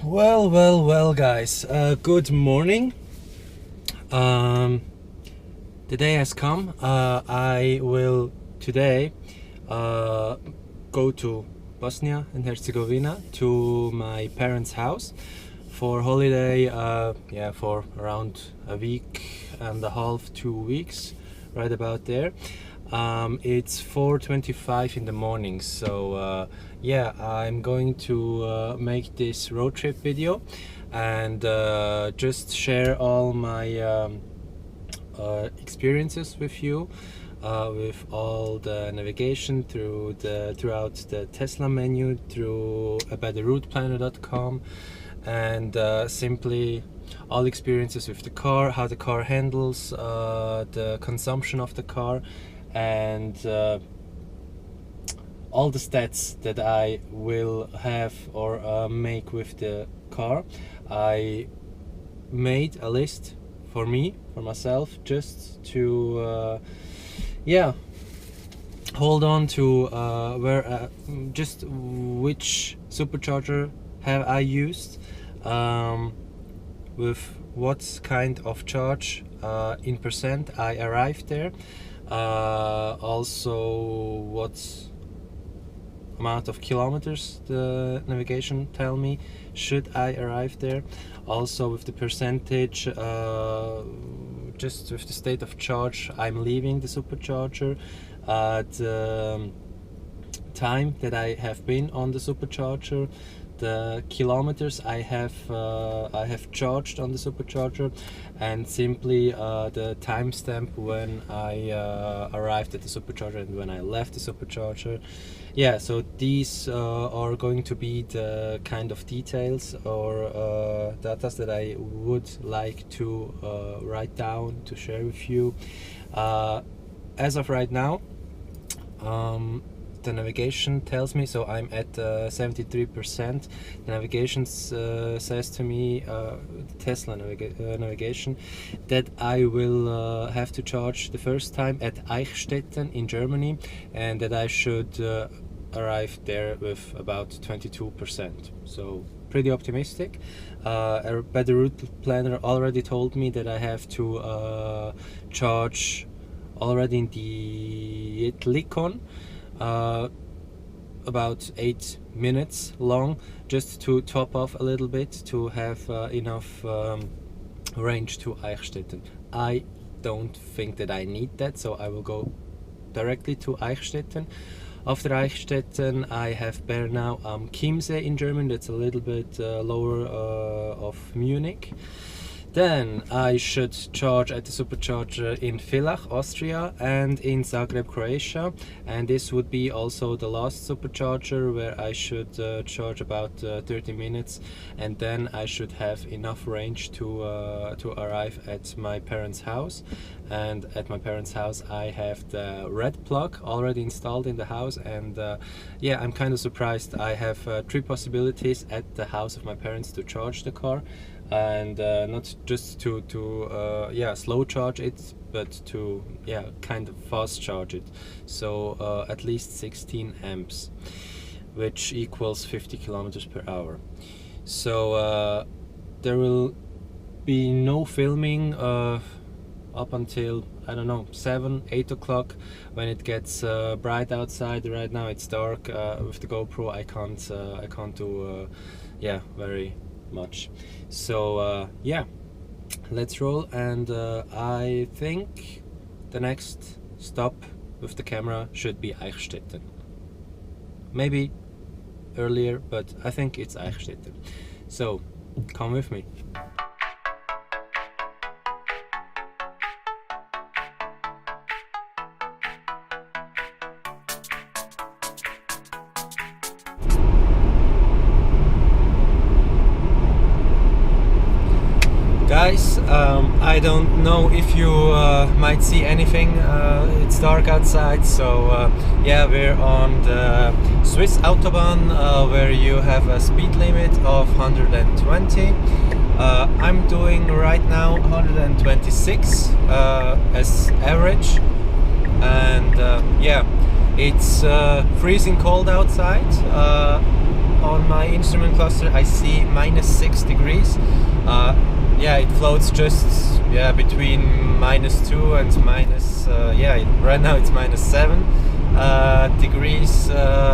Well, guys. Good morning. The day has come. I will today go to Bosnia and Herzegovina to my parents' house for holiday. For around a week and a half, 2 weeks, right about there. It's 4:25 in the morning, so I'm going to make this road trip video and just share all my experiences with you, with all the navigation throughout the Tesla menu, through betterrouteplanner.com, and simply all experiences with the car, how the car handles, the consumption of the car, and all the stats that I will have or make with the car. I made a list for myself, just to hold on to just which supercharger have I used, with what kind of charge in percent I arrived there, also what amount of kilometers the navigation tell me should I arrive there, also with the percentage, just with the state of charge I'm leaving the supercharger, the time that I have been on the supercharger, the kilometers I have charged on the supercharger, and simply the timestamp when I arrived at the supercharger and when I left the supercharger. So these are going to be the kind of details or data that I would like to write down to share with you. As of right now, the navigation tells me, so I'm at 73%. The navigation says to me, the Tesla navigation, that I will have to charge the first time at Eichstätten in Germany, and that I should arrive there with about 22%. So pretty optimistic. A better route planner already told me that I have to charge already in the Likon, about 8 minutes long, just to top off a little bit to have enough range to Eichstätten. I don't think that I need that, so I will go directly to Eichstätten. After Eichstätten I have Bernau am Chiemsee in German, that's a little bit lower of Munich. Then I should charge at the supercharger in Villach, Austria, and in Zagreb, Croatia, and this would be also the last supercharger where I should charge about 30 minutes, and then I should have enough range to arrive at my parents' house. And at my parents' house I have the red plug already installed in the house, and I'm kind of surprised. I have 3 possibilities at the house of my parents to charge the car, and not just to slow charge it, but to kind of fast charge it, so at least 16 amps, which equals 50 kilometers per hour. So there will be no filming up until, I don't know, 7-8 o'clock, when it gets bright outside. Right now it's dark. With the GoPro I can't do very much. So let's roll, and I think the next stop with the camera should be Eichstätten. Maybe earlier, but I think it's Eichstätten. So come with me. Guys, I don't know if you might see anything. It's dark outside, so we're on the Swiss Autobahn, where you have a speed limit of 120. I'm doing right now 126 as average, and it's freezing cold outside. on my instrument cluster I see -6 degrees. Yeah, it floats just between -2 and right now it's -7 degrees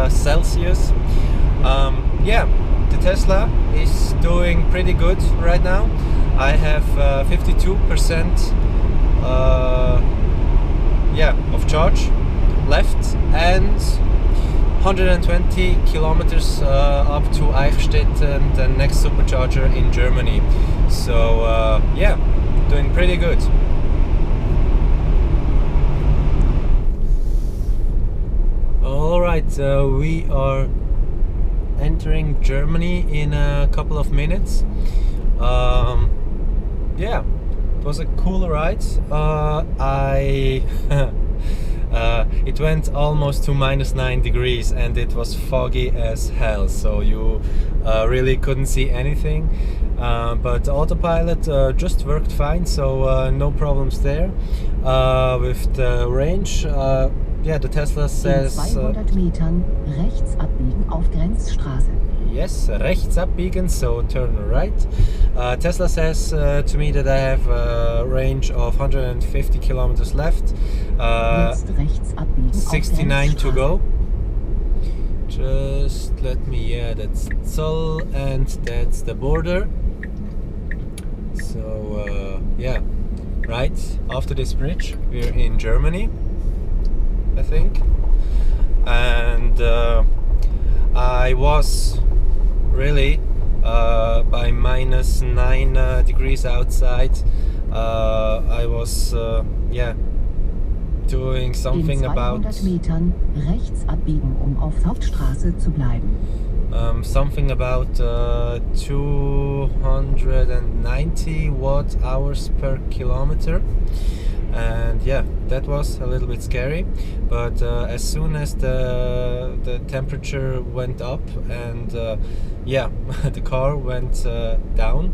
Celsius. Yeah, the Tesla is doing pretty good right now. I have 52% of charge left and 120 kilometers up to Eichstätten, the next supercharger in Germany. So yeah, doing pretty good. Alright, we are entering Germany in a couple of minutes. Yeah, it was a cool ride. It went almost to -9 degrees and it was foggy as hell, so you really couldn't see anything. But autopilot just worked fine, so no problems there. With the range, yeah, the Tesla says... In 200 Metern rechts abbiegen auf Grenzstraße. Yes, rechts abbiegen, so turn right. Tesla says to me that I have a range of 150 kilometers left. Jetzt rechts abbiegen 69 auf to go. Just let me, yeah, that's Zoll and that's the border. So yeah, right after this bridge we're in Germany, I think. And I was really by -9 degrees outside. I was yeah, doing something in 200 Metern rechts abbiegen, auf Hauptstraße zu bleiben. Something about 290 watt-hours per kilometer. And yeah, that was a little bit scary, but as soon as the temperature went up and yeah, the car went down,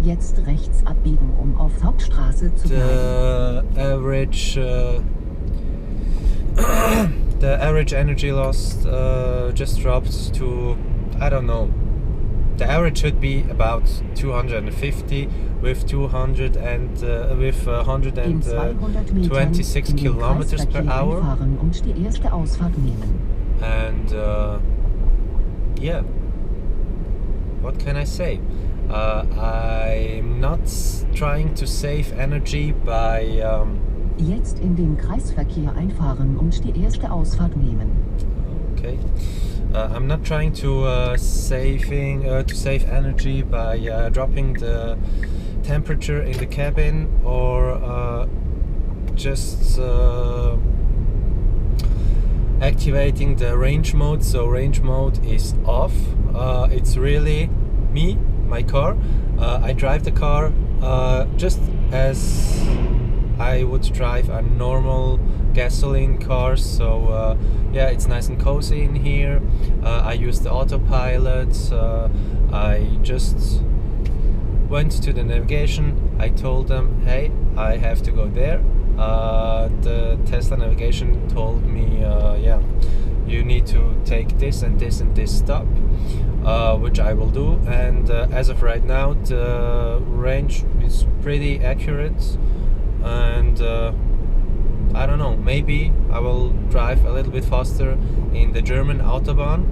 Jetzt rechts abbiegen, auf Hauptstraße zu bleiben. The average energy loss just dropped to, I don't know, the average should be about 250 with 126 kilometers per hour. Und die erste Ausfahrt nehmen. And yeah, what can I say? I'm not trying to save energy by Jetzt in den Kreisverkehr einfahren und die erste Ausfahrt nehmen. Okay. I'm not trying to save energy by dropping the temperature in the cabin or just activating the range mode. So range mode is off. It's really me, my car. I drive the car just as I would drive a normal gasoline car, so yeah, it's nice and cozy in here. I use the autopilot. I just went to the navigation. I told them, hey, I have to go there. The Tesla navigation told me, yeah, you need to take this and this and this stop, which I will do. And as of right now, the range is pretty accurate. And I don't know, maybe I will drive a little bit faster in the German Autobahn,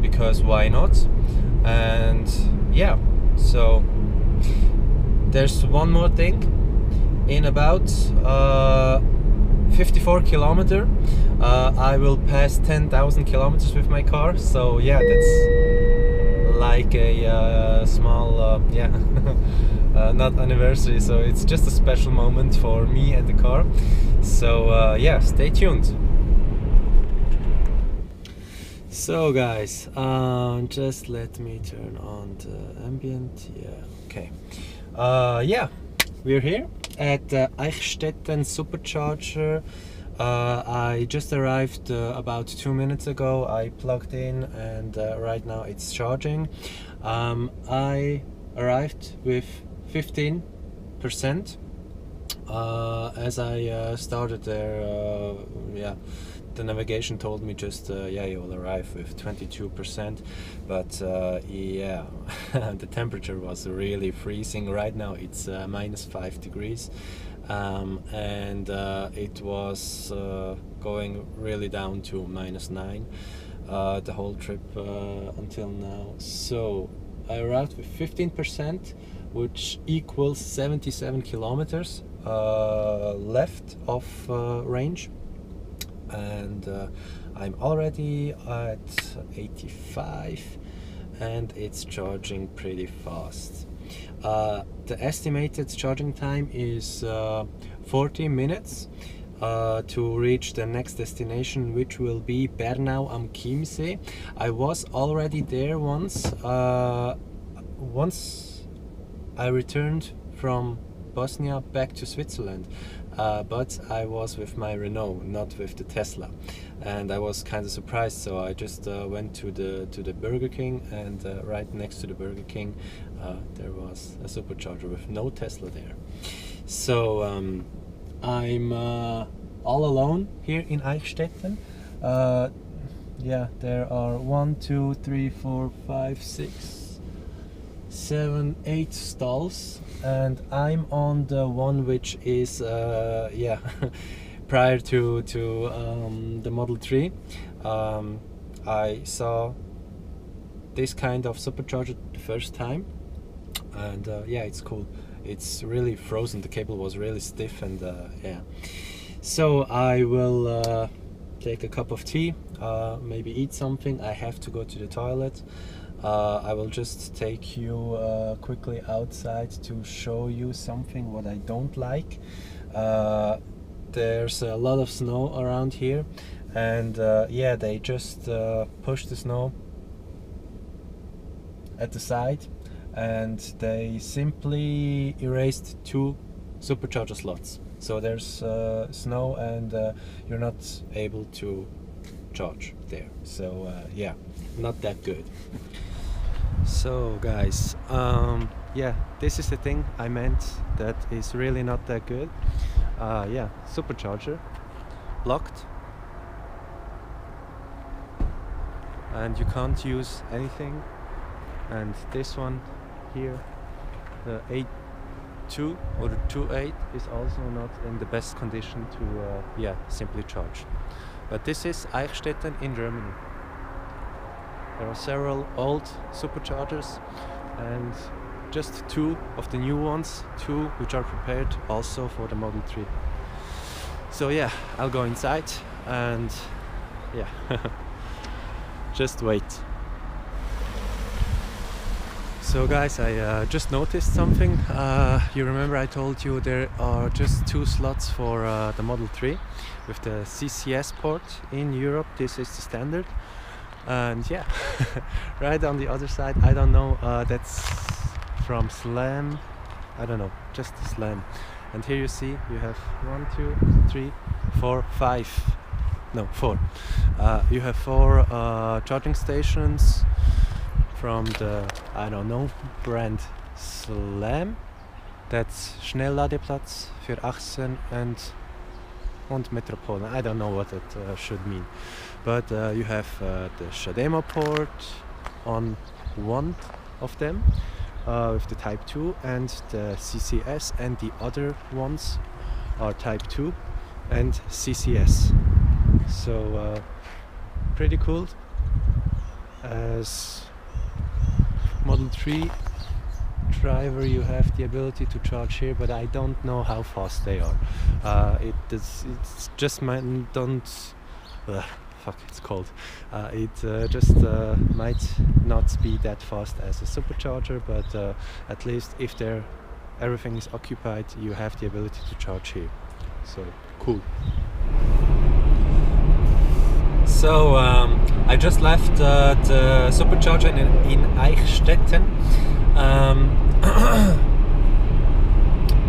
because why not? And yeah, so there's one more thing. In about 54 kilometers I will pass 10,000 kilometers with my car, so yeah, that's like a small yeah not anniversary, so it's just a special moment for me and the car. So yeah, stay tuned. So guys, just let me turn on the ambient. Yeah, okay. Yeah, we're here at Eichstätten Supercharger. I just arrived about 2 minutes ago. I plugged in and right now it's charging. I arrived with 15% as I started there yeah, the navigation told me just yeah, you will arrive with 22%, but yeah, the temperature was really freezing. Right now it's -5 degrees, and it was going really down to -9 the whole trip until now. So I arrived with 15%, which equals 77 kilometers left of range, and I'm already at 85, and it's charging pretty fast. The estimated charging time is 40 minutes to reach the next destination, which will be Bernau am Chiemsee. I was already there once. Once I returned from Bosnia back to Switzerland, but I was with my Renault, not with the Tesla, and I was kind of surprised. So I just went to the Burger King, and right next to the Burger King there was a supercharger with no Tesla there. So I'm all alone here in Eichstätten. Yeah, there are 1, 2, 3, 4, 5, 6, 7, 8 stalls, and I'm on the one which is yeah, prior to the Model 3. I saw this kind of supercharger the first time, and yeah, it's cool. It's really frozen. The cable was really stiff, and yeah. So I will take a cup of tea, maybe eat something. I have to go to the toilet. I will just take you quickly outside to show you something what I don't like. There's a lot of snow around here, and yeah, they just push the snow at the side, and they simply erased 2 supercharger slots. So there's snow, and you're not able to charge there. So yeah, not that good. So guys, yeah, this is the thing I meant that is really not that good. Yeah, supercharger blocked, and you can't use anything. And this one here, the 8.2 or the 2.8, is also not in the best condition to yeah, simply charge. But this is Eichstätten in Germany. There are several old superchargers, and just 2 of the new ones, 2 which are prepared also for the Model 3. So yeah, I'll go inside and yeah, just wait. So guys, I just noticed something. You remember I told you there are just 2 slots for the Model 3 with the CCS port in Europe. This is the standard, and yeah, right on the other side, I don't know, that's from Slam, I don't know, just the Slam. And here you see you have 1, 2, 3, 4, 5, no, 4. You have 4 charging stations from the, I don't know, brand Slam. That's Schnellladeplatz für Achsen und Metropolen. I don't know what it should mean. But you have the CHAdeMO port on one of them with the Type 2, and the CCS, and the other ones are Type 2 and CCS. So pretty cool. As Model 3 driver, you have the ability to charge here, but I don't know how fast they are. It's just fuck, it's cold. It just might not be that fast as a supercharger, but at least if everything is occupied, you have the ability to charge here. So cool. So I just left the supercharger in Eichstätten.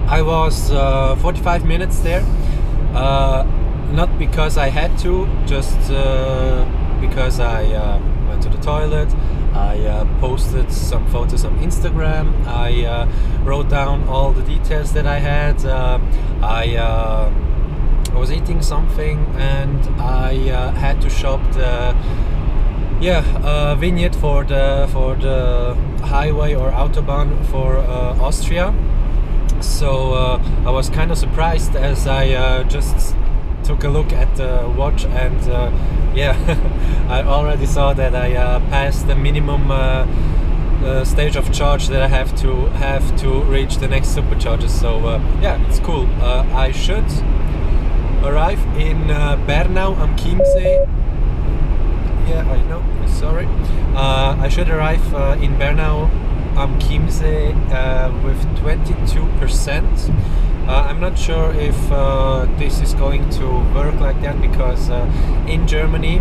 I was 45 minutes there, not because I had to, just because I went to the toilet. I posted some photos on Instagram. I wrote down all the details that I had. I I was eating something and I had to shop the vignette for the highway or autobahn for Austria. So I was kind of surprised as I just took a look at the watch, and I already saw that I passed the minimum stage of charge that I have to reach the next supercharger. So it's cool. I should arrive in Bernau am Chiemsee. Yeah, I know. Sorry. I should arrive in Bernau am Chiemsee with 22%. I'm not sure if this is going to work like that, because in Germany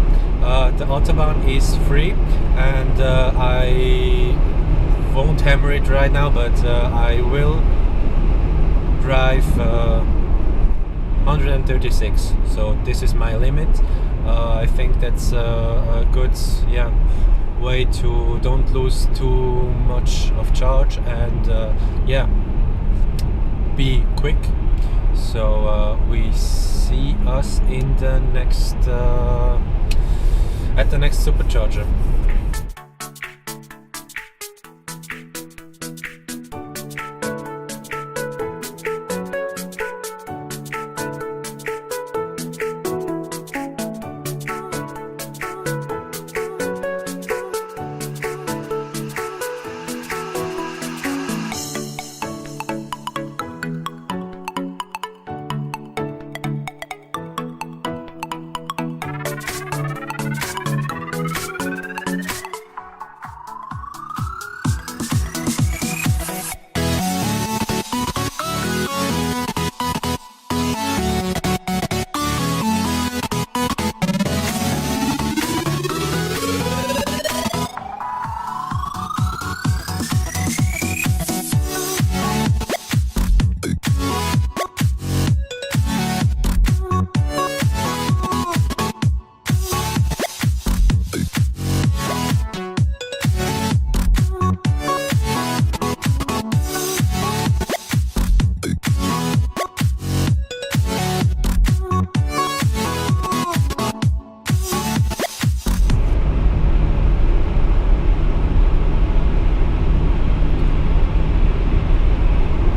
the autobahn is free, and I won't hammer it right now, but I will drive 136. So this is my limit. I think that's a good way to don't lose too much of charge and be quick. So we see us in the next at the next supercharger.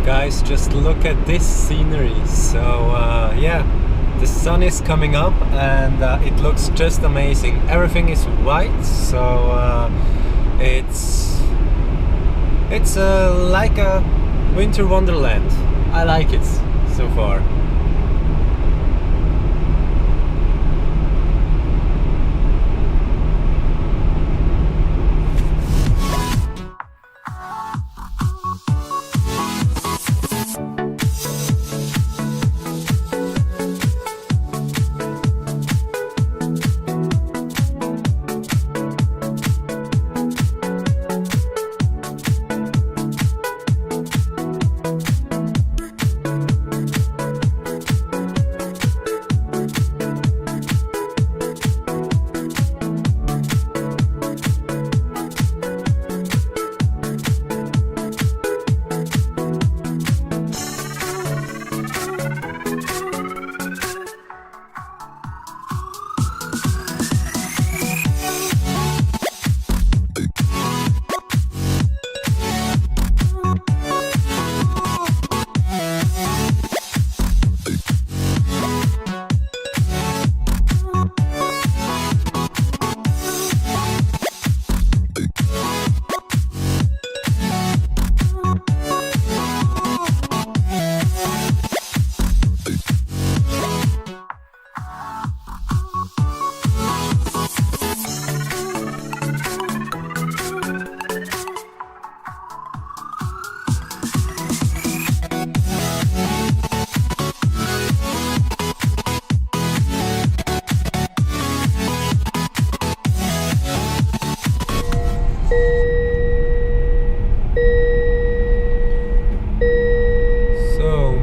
Guys, just look at this scenery. So the sun is coming up and it looks just amazing. Everything is white, so it's like a winter wonderland. I like it so far.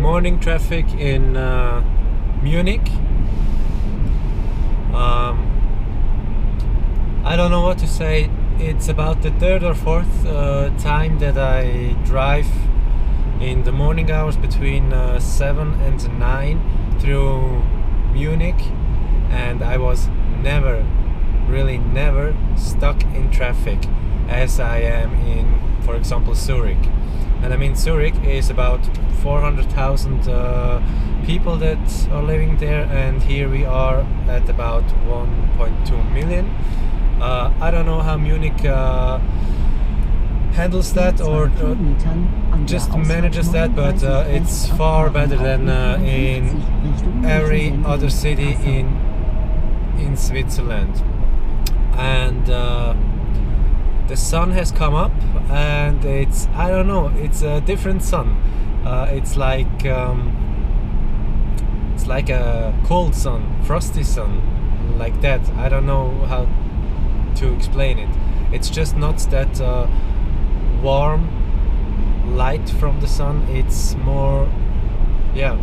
Morning traffic in Munich. I don't know what to say. It's about the third or fourth time that I drive in the morning hours between 7 and 9 through Munich, and I was really never stuck in traffic as I am in, for example, Zurich. And I mean, Zurich is about 400,000 people that are living there, and here we are at about 1.2 million. I don't know how Munich handles that or just manages that, but it's far better than in every other city in Switzerland. And the sun has come up, and it's, I don't know, it's a different sun. It's like a cold sun, frosty sun, like that. I don't know how to explain it. It's just not that warm light from the sun. It's more, yeah,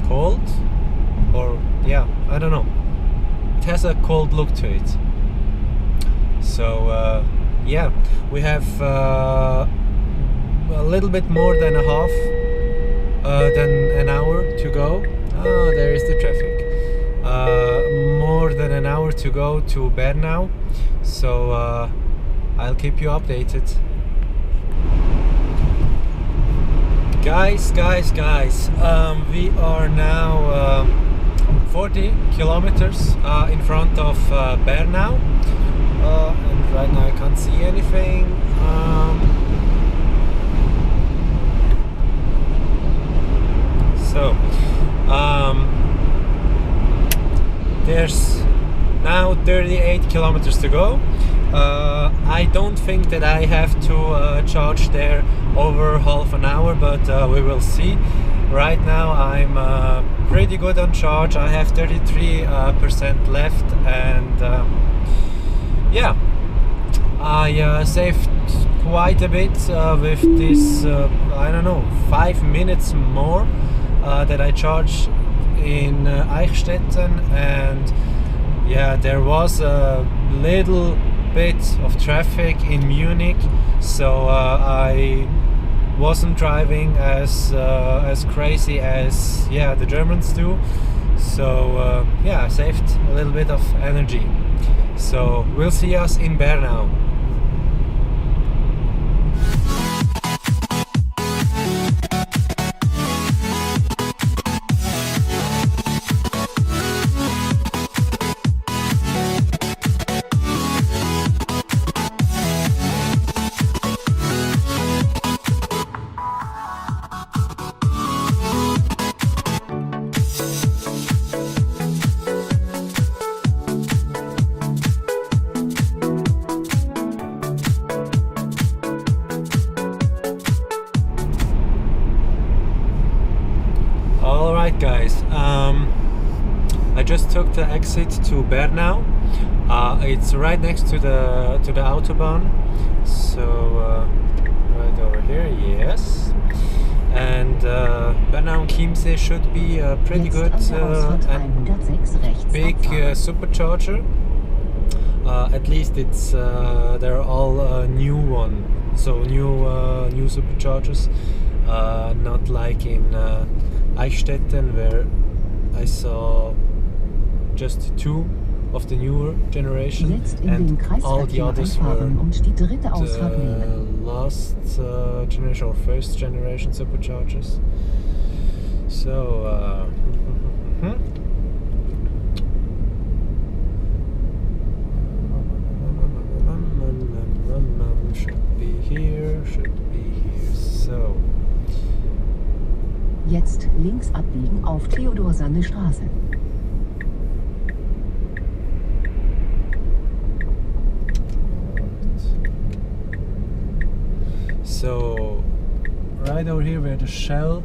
cold, or yeah, I don't know. It has a cold look to it. So yeah, we have a little bit more than a half than an hour to go. Oh, there is the traffic. More than an hour to go to Bernau, so I'll keep you updated. Guys, we are now 40 kilometers in front of Bernau, and right now I can't see anything. There's now 38 kilometers to go. I don't think that I have to charge there over half an hour, but we will see. Right now I'm pretty good on charge. I have 33% left, and yeah, I saved quite a bit with this, I don't know, 5 minutes more that I charged in Eichstätten. And yeah, there was a little bit of traffic in Munich, so I wasn't driving as crazy as the Germans do. So yeah, I saved a little bit of energy. So we'll see us in Bernau. Alright guys, I just took the exit to Bernau. It's right next to the Autobahn, so right over here, yes. And Bernau and Chiemsee should be a pretty good and big supercharger. At least it's they're all new one, so new superchargers, not like in Eichstätten, where I saw just 2 of the newer generation, and all the others were the last generation or first generation superchargers. So should be here, so Jetzt links abbiegen auf Theodor-Sanne-Straße. So right over here where the Shell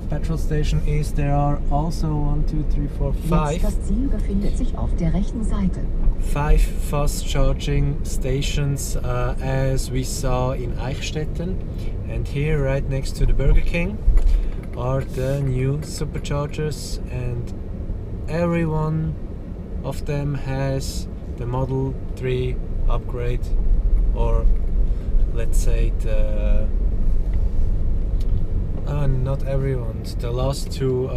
petrol station is, there are also 1, 2, 3, 4, 5. Jetzt das Ziel befindet sich auf der rechten Seite. 5 fast charging stations as we saw in Eichstätten, and here right next to the Burger King are the new superchargers, and every one of them has the Model 3 upgrade, or let's say Not everyone. The last two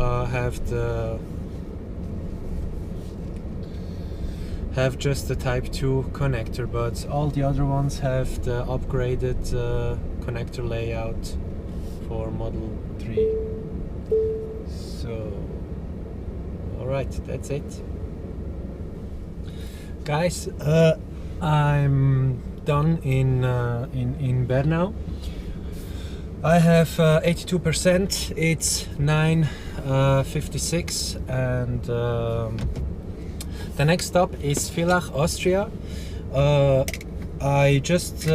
have just the Type 2 connector, but all the other ones have the upgraded connector layout for Model 3. So, alright, that's it. Guys, I'm done in Bern now. I have 82%, it's 9:56, and the next stop is Villach, Austria. I just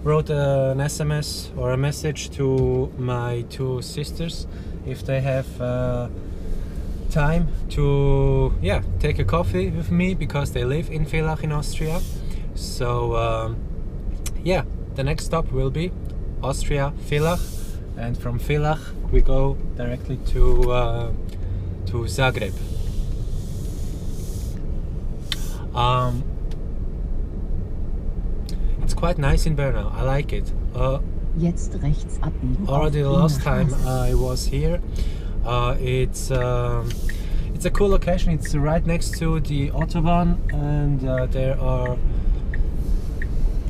wrote an SMS or a message to my two sisters if they have time to take a coffee with me, because they live in Villach in Austria. So the next stop will be Austria, Villach, and from Villach we go directly to Zagreb. It's quite nice in Bern now. I like it. Jetzt rechts abbiegen. Already the last time I was here, it's a cool location. It's right next to the Autobahn, and there are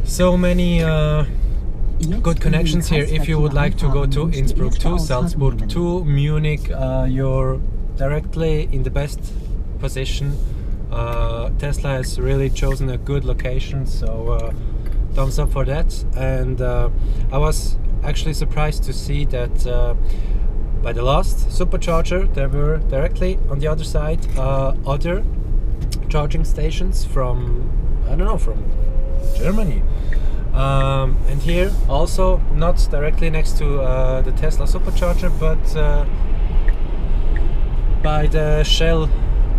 so many good connections here. If you would like to go to Innsbruck, to Salzburg, to Munich, you're directly in the best position. Tesla has really chosen a good location, so thumbs up for that. And I was actually surprised to see that by the last supercharger there were directly on the other side other charging stations from, I don't know, from Germany. And here also not directly next to the Tesla supercharger, but by the Shell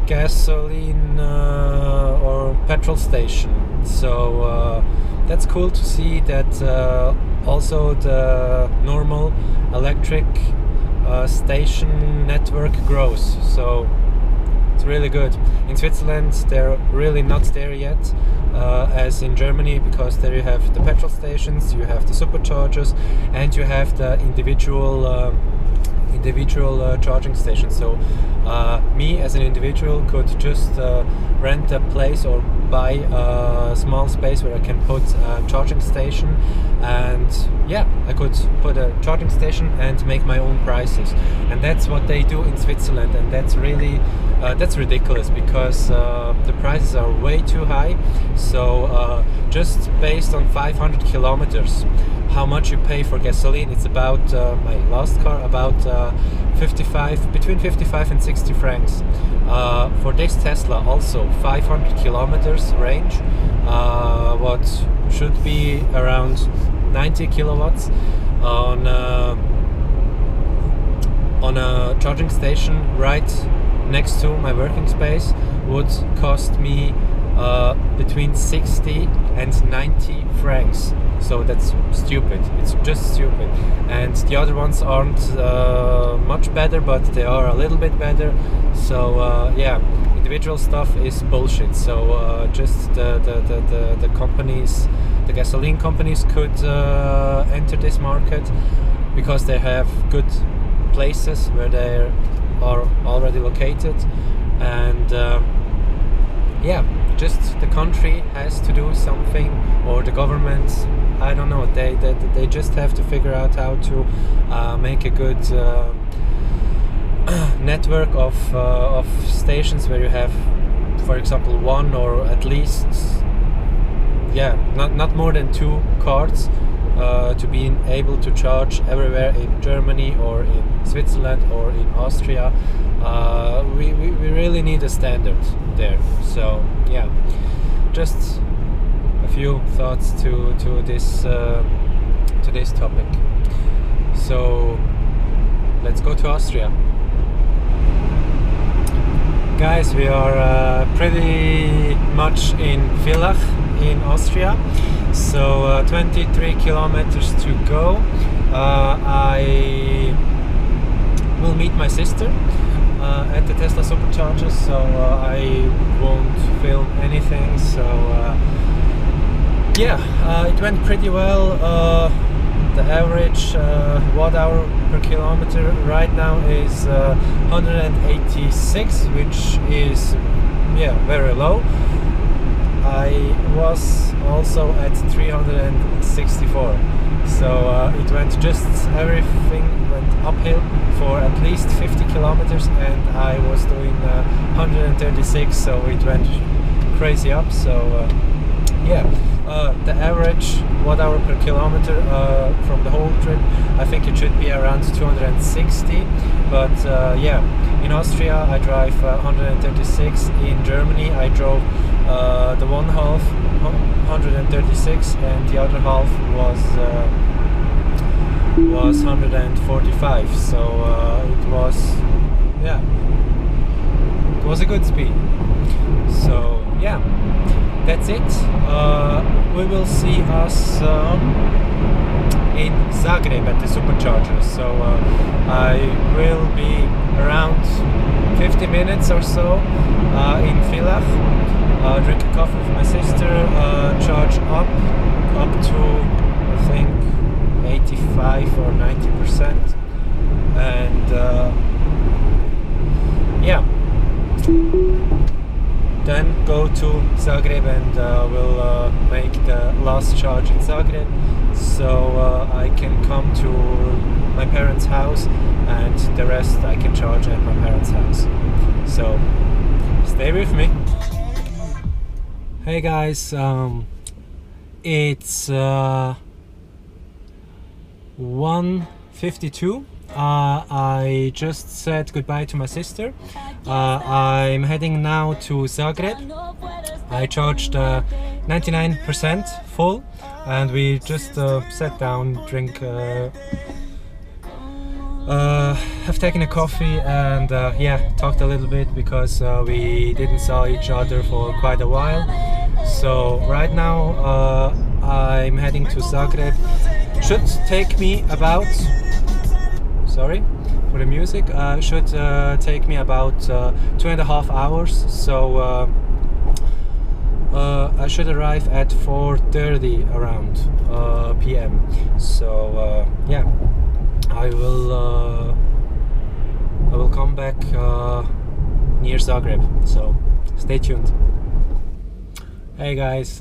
gasoline or petrol station. So that's cool to see that also the normal electric station network grows. So it's really good. In Switzerland they're really not there yet, as in Germany, because there you have the petrol stations, you have the superchargers, and you have the individual charging stations. So me as an individual could just rent a place or buy a small space where I can put a charging station, and I could put a charging station and make my own prices. And that's what they do in Switzerland, and that's really that's ridiculous, because the prices are way too high. So just based on 500 kilometers, how much you pay for gasoline, it's about my last car, about between 55 and 60 francs. For this Tesla also 500 kilometers range, what should be around 90 kilowatts on a charging station right next to my working space would cost me between 60 and 90 francs. So that's stupid. It's just stupid. And the other ones aren't much better, but they are a little bit better. So individual stuff is bullshit. So just the companies, the gasoline companies could enter this market, because they have good places where they are already located. And just the country has to do something, or the government, I don't know, they just have to figure out how to make a good network of stations where you have, for example, one or at least not more than 2 cards to be able to charge everywhere in Germany or in Switzerland or in Austria. We really need a standard there. So just a few thoughts to this topic. So let's go to Austria. Guys, we are pretty much in Villach in Austria, so 23 kilometers to go. I will meet my sister at the Tesla supercharger, so I won't film anything. So it went pretty well. the average watt hour per kilometer right now is 186, which is very low. I was also at 364, so it went everything went uphill for at least 50 kilometers, and I was doing 136, so it went crazy up. So the average watt hour per kilometer from the whole trip, I think it should be around 260, but in Austria I drive 136, in Germany I drove the one half 136, and the other half was 145, so it was a good speed. So that's it. We will see us in Zagreb at the Supercharger. So I will be around 50 minutes or so in Villach, drink a coffee with my sister, charge up to I think 85 or 90%, and then go to Zagreb, and we'll make the last charge in Zagreb, so I can come to my parents' house, and the rest I can charge at my parents' house. So stay with me. Hey guys, it's 1:52. I just said goodbye to my sister. I'm heading now to Zagreb. I charged 99% full, and we just sat down, have taken a coffee, and talked a little bit, because we didn't saw each other for quite a while. So right now I'm heading to Zagreb. Should take me about, sorry for the music, should take me about 2.5 hours, so I should arrive at 4:30 around PM. So I will come back near Zagreb, so stay tuned. Hey guys,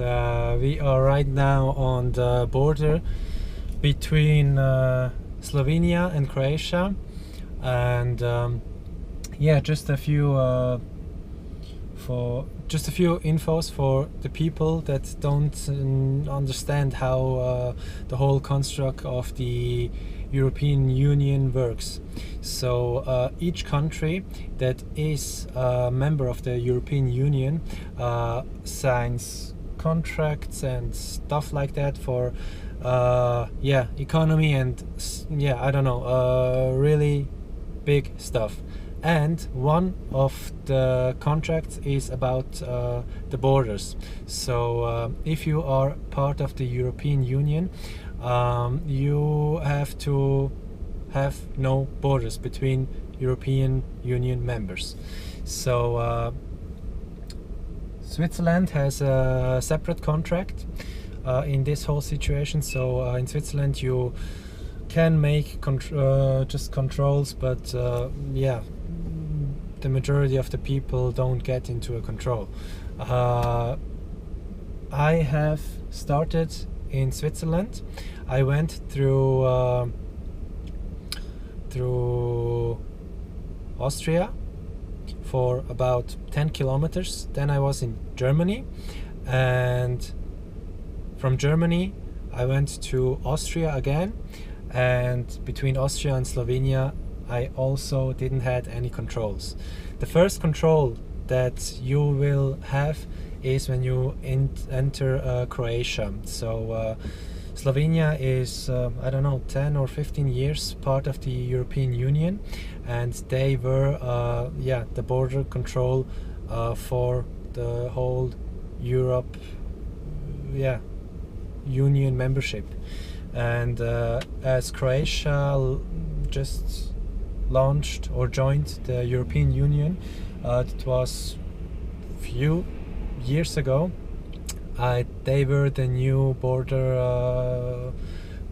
we are right now on the border between Slovenia and Croatia, and just a few infos for the people that don't understand how the whole construct of the European Union works. So each country that is a member of the European Union signs contracts and stuff like that for economy and really big stuff. And one of the contracts is about the borders. So if you are part of the European Union, you have to have no borders between European Union members. So Switzerland has a separate contract in this whole situation. So in Switzerland you can make just controls, but the majority of the people don't get into a control. I have started in Switzerland. I went through Austria for about 10 kilometers. Then I was in Germany, and from Germany I went to Austria again, and between Austria and Slovenia I also didn't had any controls. The first control that you will have is when you enter Croatia. So Slovenia is 10 or 15 years part of the European Union, and they were the border control for the whole Europe Union membership. And as Croatia just launched or joined the European Union, it was few years ago, they were the new border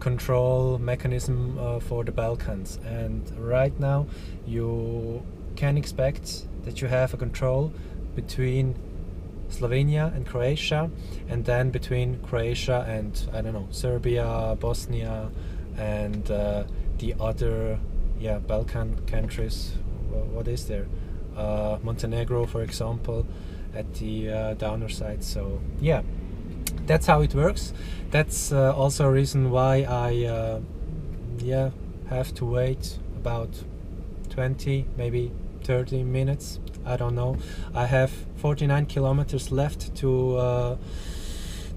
control mechanism for the Balkans, and right now you can expect that you have a control between Slovenia and Croatia, and then between Croatia and, I don't know, Serbia, Bosnia, and the other Balkan countries. What is there? Montenegro, for example, at the downer side. So yeah, that's how it works. That's also a reason why I have to wait about 20, maybe 30 minutes. I don't know. I have 49 kilometers left to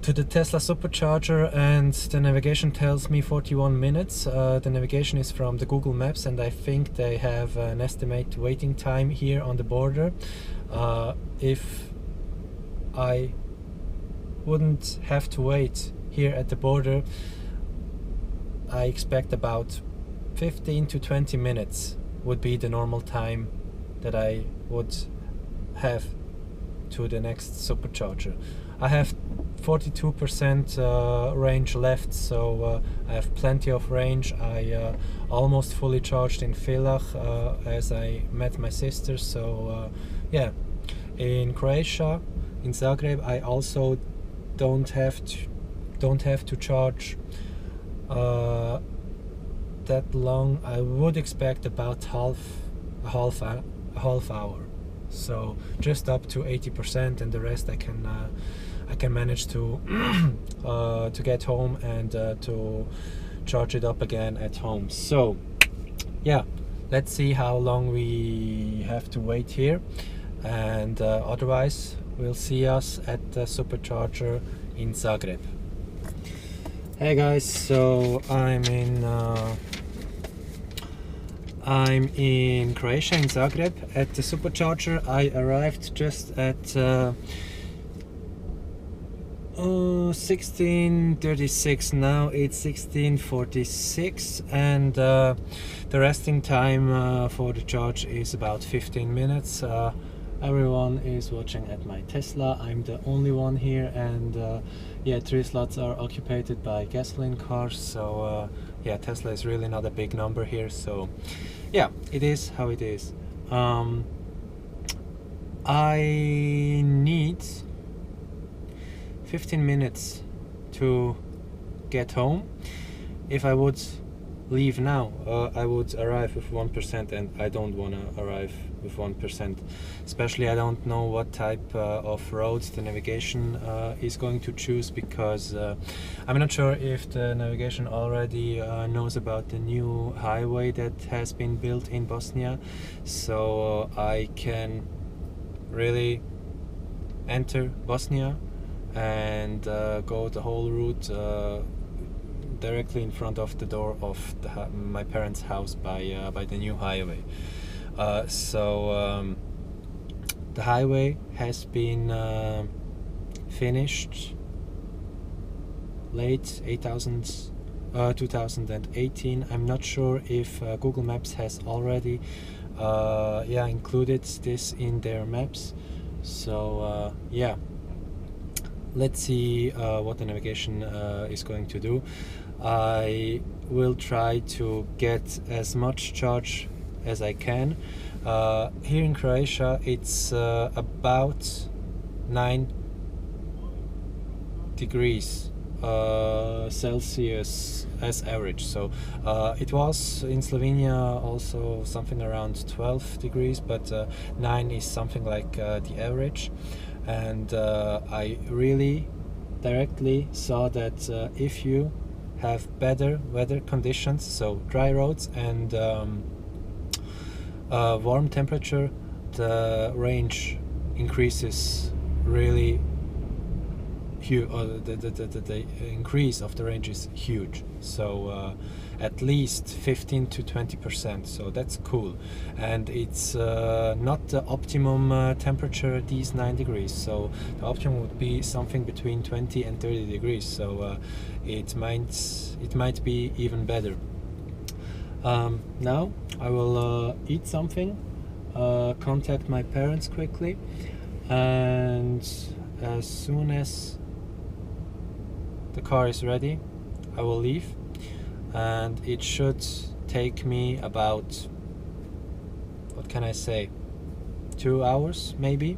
the Tesla Supercharger, and the navigation tells me 41 minutes. The navigation is from the Google Maps, and I think they have an estimated waiting time here on the border. If I wouldn't have to wait here at the border, I expect about 15 to 20 minutes would be the normal time that I would have to the next supercharger. I have 42% range left, so I have plenty of range. I almost fully charged in Villach as I met my sister. So yeah, in Croatia, in Zagreb, I also don't have to charge that long. I would expect about a half hour, so just up to 80%, and the rest I can manage to get home and to charge it up again at home. So yeah, let's see how long we have to wait here, and otherwise we'll see us at the supercharger in Zagreb. Hey guys, so I'm in Croatia, in Zagreb, at the supercharger. I arrived just at 16:36. Now it's 16:46, and the resting time for the charge is about 15 minutes. Everyone is watching at my Tesla. I'm the only one here, and yeah, 3 slots are occupied by gasoline cars. So yeah, Tesla is really not a big number here. So yeah, it is how it is. I need 15 minutes to get home. If I would leave now, I would arrive with 1%, and I don't want to arrive with 1%. Especially I don't know what type of roads the navigation is going to choose, because I'm not sure if the navigation already knows about the new highway that has been built in Bosnia, so I can really enter Bosnia and go the whole route directly in front of the door of my parents' house by the new highway. So the highway has been finished late 2018. I'm not sure if Google Maps has already included this in their maps. So yeah, let's see what the navigation is going to do. I will try to get as much charge as I can. Here in Croatia it's about 9 degrees Celsius as average. So it was in Slovenia also something around 12 degrees, but 9 is something like the average. And I really directly saw that if you have better weather conditions, so dry roads and warm temperature, the range increases really huge. The increase of the range is huge, so at least 15 to 20%, so that's cool. And it's not the optimum temperature, these 9 degrees, so the optimum would be something between 20 and 30 degrees, so it might be even better. Now I will eat something, contact my parents quickly, and as soon as the car is ready, I will leave. and it should take me about, what can I say, 2 hours maybe.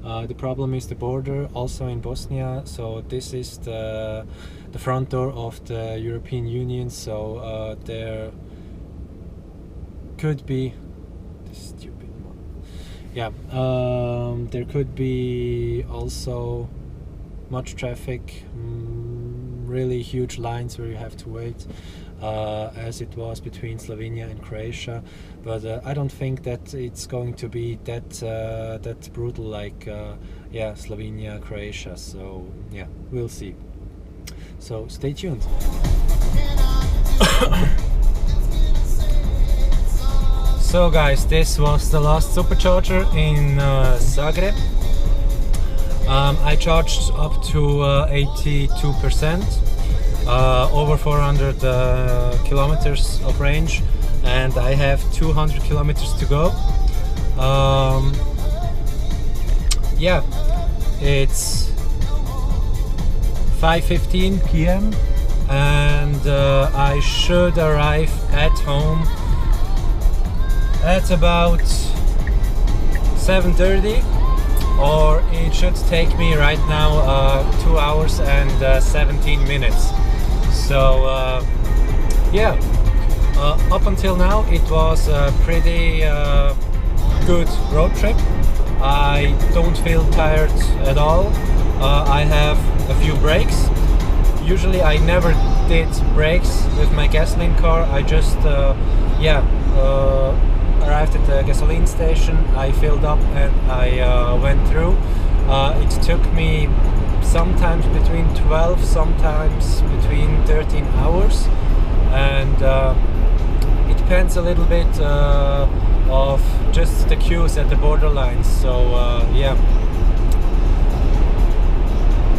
The problem is the border also in Bosnia, so this is the front door of the European Union, so there could be stupid one. Yeah, there could be also much traffic, really huge lines where you have to wait, as it was between Slovenia and Croatia, but I don't think that it's going to be that brutal like yeah, Slovenia, Croatia, so yeah, we'll see. So stay tuned. So guys, this was the last supercharger in Zagreb. I charged up to 82%, over 400 kilometers of range, and I have 200 kilometers to go. Yeah, it's 5:15 p.m. and I should arrive at home at about 7:30, or it should take me right now 2 hours and 17 minutes. So yeah, up until now it was a pretty good road trip. I don't feel tired at all. I have a few breaks. Usually I never did breaks with my gasoline car. I just yeah, arrived at the gasoline station, I filled up and I went through. It took me sometimes between 12, sometimes between 13 hours, and it depends a little bit of just the queues at the borderlines. So yeah,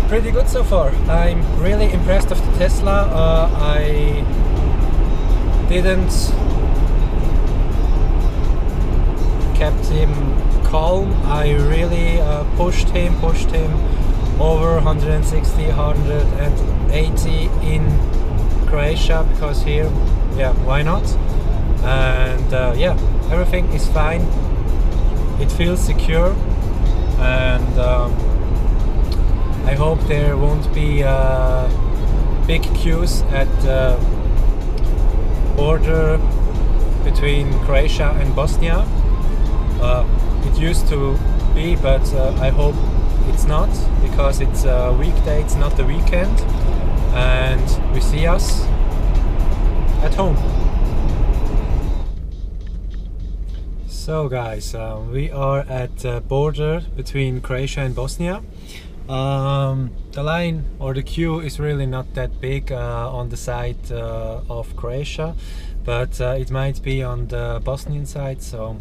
pretty good so far. I'm really impressed of the Tesla. I didn't kept him calm. I really pushed him over 160, 180 in Croatia, because here, yeah, why not? And yeah, everything is fine. It feels secure, and I hope there won't be big queues at the border between Croatia and Bosnia. It used to be, but I hope it's not, because it's a weekday, it's not the weekend, and we see us at home. So guys, we are at the border between Croatia and Bosnia. The line or the queue is really not that big on the side of Croatia, but it might be on the Bosnian side, so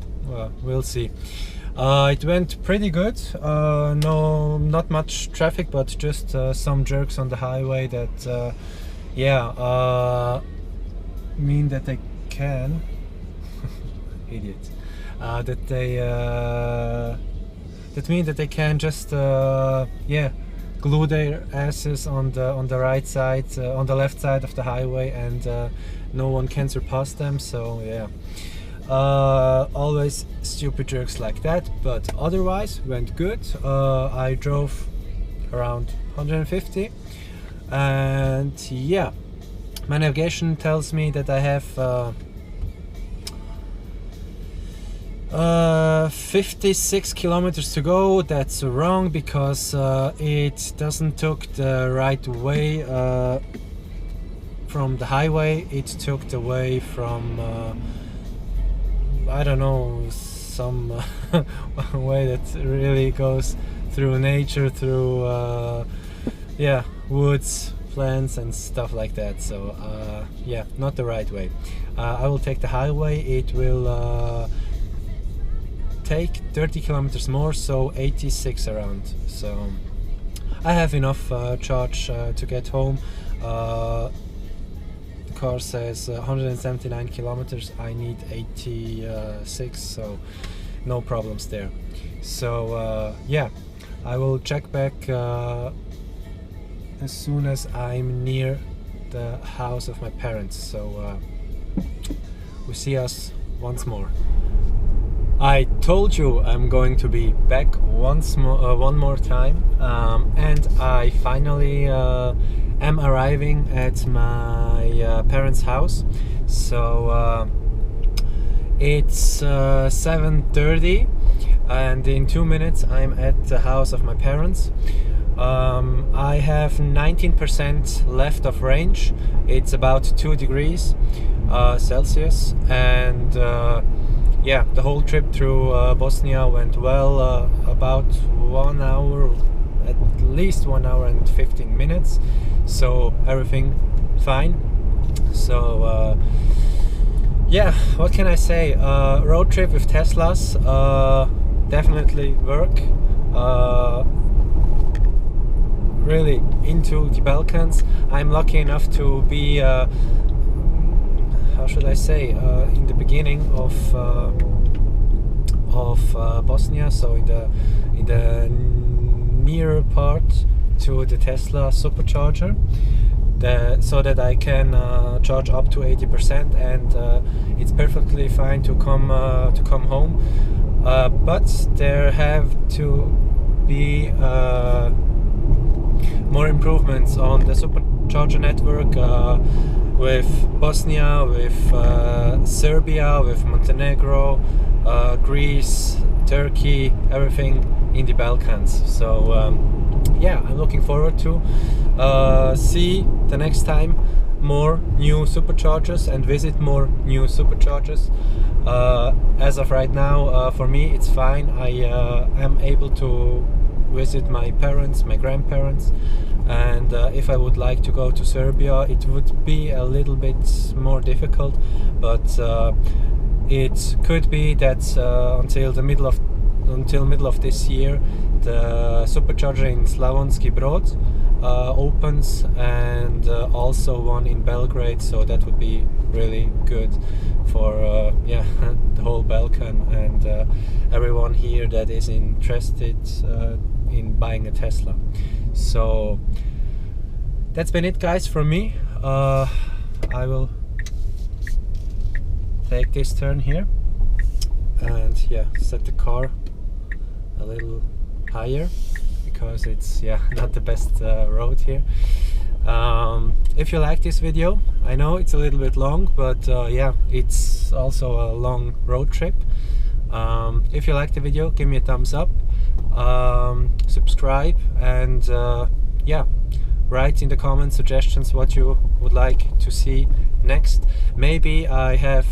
we'll see. It went pretty good. No, not much traffic, but just some jerks on the highway that yeah, mean that they can idiot, that they that mean that they can just yeah, glue their asses on the right side, on the left side of the highway, and no one can surpass them. So yeah, always stupid jerks like that, but otherwise went good. I drove around 150, and yeah, my navigation tells me that I have 56 kilometers to go. That's wrong, because it doesn't took the right way from the highway. It took the way from I don't know, some way that really goes through nature, through yeah, woods, plants and stuff like that. So yeah, not the right way. I will take the highway. It will take 30 kilometers more, so 86 around. So I have enough charge to get home. The car says 179 kilometers. I need 86, so no problems there. So yeah, I will check back as soon as I'm near the house of my parents. So we see us once more. I told you I'm going to be back one more time, and I finally am arriving at my parents' house. So it's 7:30, and in 2 minutes I'm at the house of my parents. I have 19% left of range. It's about 2 degrees Celsius, and yeah, the whole trip through Bosnia went well. About 1 hour, at least 1 hour and 15 minutes. So everything fine. So yeah, what can I say? Road trip with Teslas definitely work. Really into the Balkans. I'm lucky enough to be how should I say, in the beginning of Bosnia, so in the nearer part to the Tesla Supercharger, so that I can charge up to 80%, and it's perfectly fine to come home. But there have to be more improvements on the supercharger network with Bosnia, with Serbia, with Montenegro, Greece, Turkey, everything in the Balkans. So yeah, I'm looking forward to see the next time more new superchargers and visit more new superchargers. As of right now, for me it's fine. I am able to visit my parents, my grandparents, and if I would like to go to Serbia, it would be a little bit more difficult, but it could be that until middle of this year the supercharger in Slavonski Brod opens, and also one in Belgrade, so that would be really good for yeah, the whole Balkan and everyone here that is interested in buying a Tesla. So that's been it, guys, from me. I will take this turn here and yeah, set the car a little higher because it's not the best road here. If you like this video, I know it's a little bit long, but yeah, it's also a long road trip. If you like the video, give me a thumbs up, subscribe, and yeah, write in the comments suggestions what you would like to see next. Maybe I have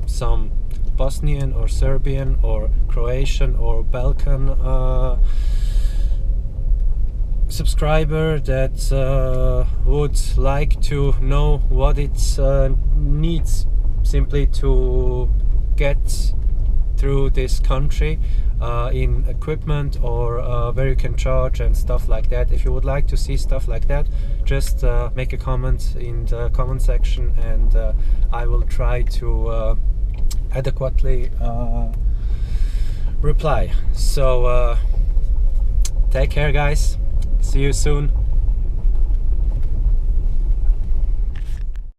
some Bosnian or Serbian or Croatian or Balkan subscriber that would like to know what it needs simply to get through this country in equipment, or where you can charge and stuff like that. If you would like to see stuff like that, just make a comment in the comment section, and I will try to adequately reply. So take care, guys. See you soon.